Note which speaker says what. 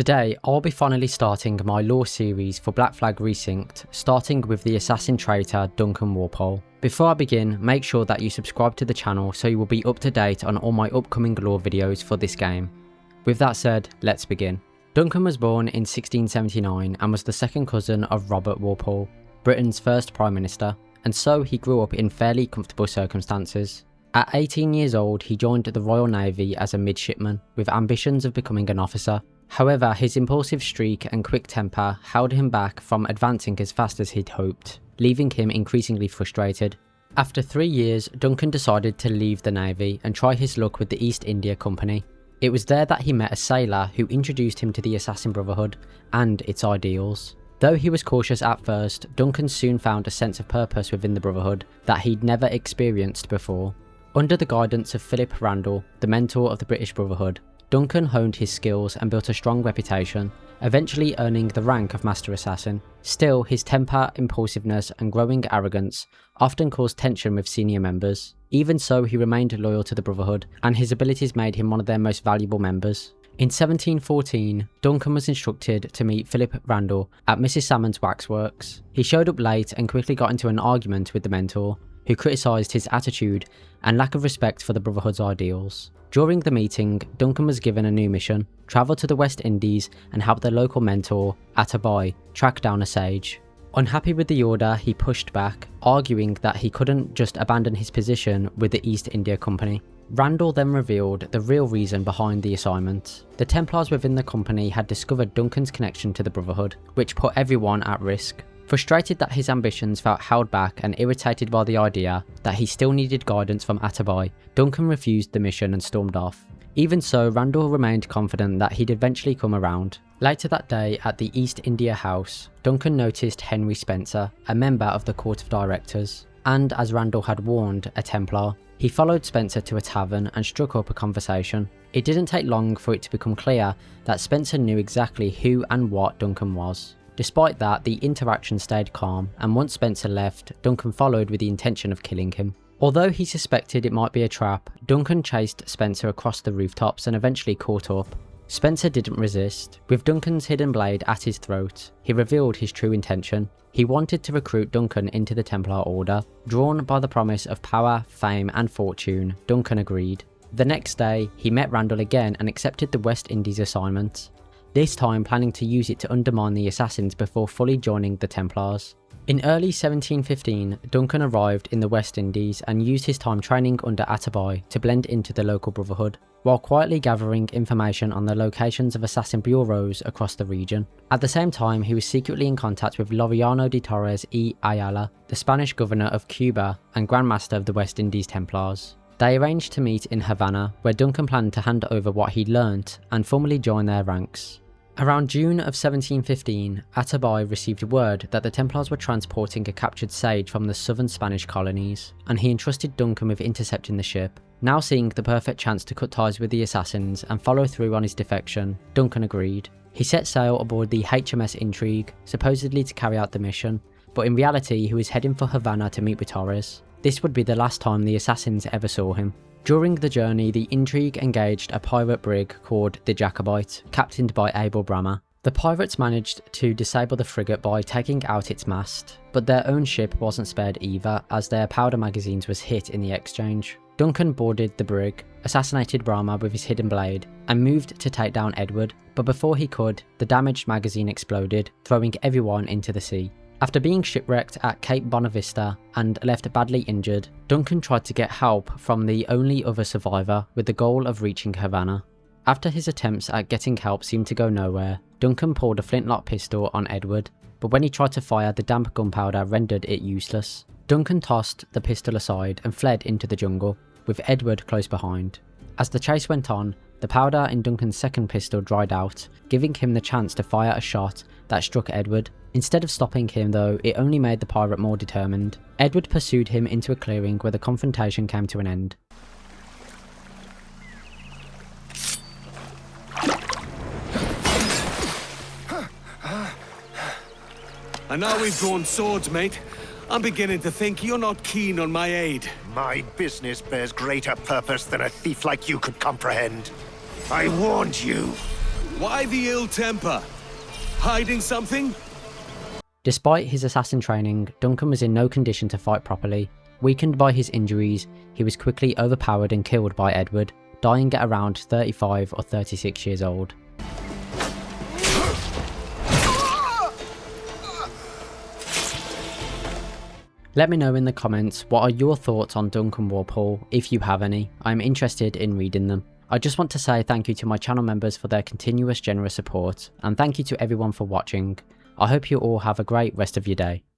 Speaker 1: Today, I'll be finally starting my lore series for Black Flag Resynced, starting with the assassin traitor Duncan Walpole. Before I begin, make sure that you subscribe to the channel so you will be up to date on all my upcoming lore videos for this game. With that said, let's begin. Duncan was born in 1679 and was the second cousin of Robert Walpole, Britain's first Prime Minister, and so he grew up in fairly comfortable circumstances. At 18 years old, he joined the Royal Navy as a midshipman, with ambitions of becoming an officer. However, his impulsive streak and quick temper held him back from advancing as fast as he'd hoped, leaving him increasingly frustrated. After 3 years, Duncan decided to leave the Navy and try his luck with the East India Company. It was there that he met a sailor who introduced him to the Assassin Brotherhood and its ideals. Though he was cautious at first, Duncan soon found a sense of purpose within the Brotherhood that he'd never experienced before. Under the guidance of Philip Randall, the mentor of the British Brotherhood, Duncan honed his skills and built a strong reputation, eventually earning the rank of Master Assassin. Still, his temper, impulsiveness and growing arrogance often caused tension with senior members. Even so, he remained loyal to the Brotherhood, and his abilities made him one of their most valuable members. In 1714, Duncan was instructed to meet Philip Randall at Mrs. Salmon's waxworks. He showed up late and quickly got into an argument with the mentor, who criticised his attitude and lack of respect for the Brotherhood's ideals. During the meeting, Duncan was given a new mission: travel to the West Indies and help their local mentor, Atabai, track down a sage. Unhappy with the order, he pushed back, arguing that he couldn't just abandon his position with the East India Company. Randall then revealed the real reason behind the assignment. The Templars within the company had discovered Duncan's connection to the Brotherhood, which put everyone at risk. Frustrated that his ambitions felt held back and irritated by the idea that he still needed guidance from Atabai, Duncan refused the mission and stormed off. Even so, Randall remained confident that he'd eventually come around. Later that day at the East India House, Duncan noticed Henry Spencer, a member of the Court of Directors, and as Randall had warned, a Templar. He followed Spencer to a tavern and struck up a conversation. It didn't take long for it to become clear that Spencer knew exactly who and what Duncan was. Despite that, the interaction stayed calm, and once Spencer left, Duncan followed with the intention of killing him. Although he suspected it might be a trap, Duncan chased Spencer across the rooftops and eventually caught up. Spencer didn't resist. With Duncan's hidden blade at his throat, he revealed his true intention. He wanted to recruit Duncan into the Templar Order. Drawn by the promise of power, fame and fortune, Duncan agreed. The next day, he met Randall again and accepted the West Indies assignment, this time planning to use it to undermine the Assassins before fully joining the Templars. In early 1715, Duncan arrived in the West Indies and used his time training under Atabai to blend into the local Brotherhood, while quietly gathering information on the locations of assassin bureaus across the region. At the same time, he was secretly in contact with Laureano de Torres y Ayala, the Spanish governor of Cuba and Grand Master of the West Indies Templars. They arranged to meet in Havana, where Duncan planned to hand over what he'd learnt and formally join their ranks. Around June of 1715, Atabai received word that the Templars were transporting a captured sage from the southern Spanish colonies, and he entrusted Duncan with intercepting the ship. Now seeing the perfect chance to cut ties with the assassins and follow through on his defection, Duncan agreed. He set sail aboard the HMS Intrigue, supposedly to carry out the mission, but in reality he was heading for Havana to meet with Torres. This would be the last time the assassins ever saw him. During the journey, the Intrigue engaged a pirate brig called the Jacobite, captained by Abel Bramah. The pirates managed to disable the frigate by taking out its mast, but their own ship wasn't spared either, as their powder magazines was hit in the exchange. Duncan boarded the brig, assassinated Bramah with his hidden blade, and moved to take down Edward, but before he could, the damaged magazine exploded, throwing everyone into the sea. After being shipwrecked at Cape Bonavista and left badly injured, Duncan tried to get help from the only other survivor with the goal of reaching Havana. After his attempts at getting help seemed to go nowhere, Duncan pulled a flintlock pistol on Edward, but when he tried to fire, the damp gunpowder rendered it useless. Duncan tossed the pistol aside and fled into the jungle, with Edward close behind. As the chase went on, the powder in Duncan's second pistol dried out, giving him the chance to fire a shot that struck Edward. Instead of stopping him though, it only made the pirate more determined. Edward pursued him into a clearing where the confrontation came to an end.
Speaker 2: And now we've drawn swords, mate, I'm beginning to think you're not keen on my aid.
Speaker 3: My business bears greater purpose than a thief like you could comprehend. I warned you.
Speaker 2: Why the ill temper? Hiding something?
Speaker 1: Despite his assassin training, Duncan was in no condition to fight properly. Weakened by his injuries, he was quickly overpowered and killed by Edward, dying at around 35 or 36 years old. Let me know in the comments what are your thoughts on Duncan Walpole, if you have any. I'm interested in reading them. I just want to say thank you to my channel members for their continuous generous support, and thank you to everyone for watching. I hope you all have a great rest of your day.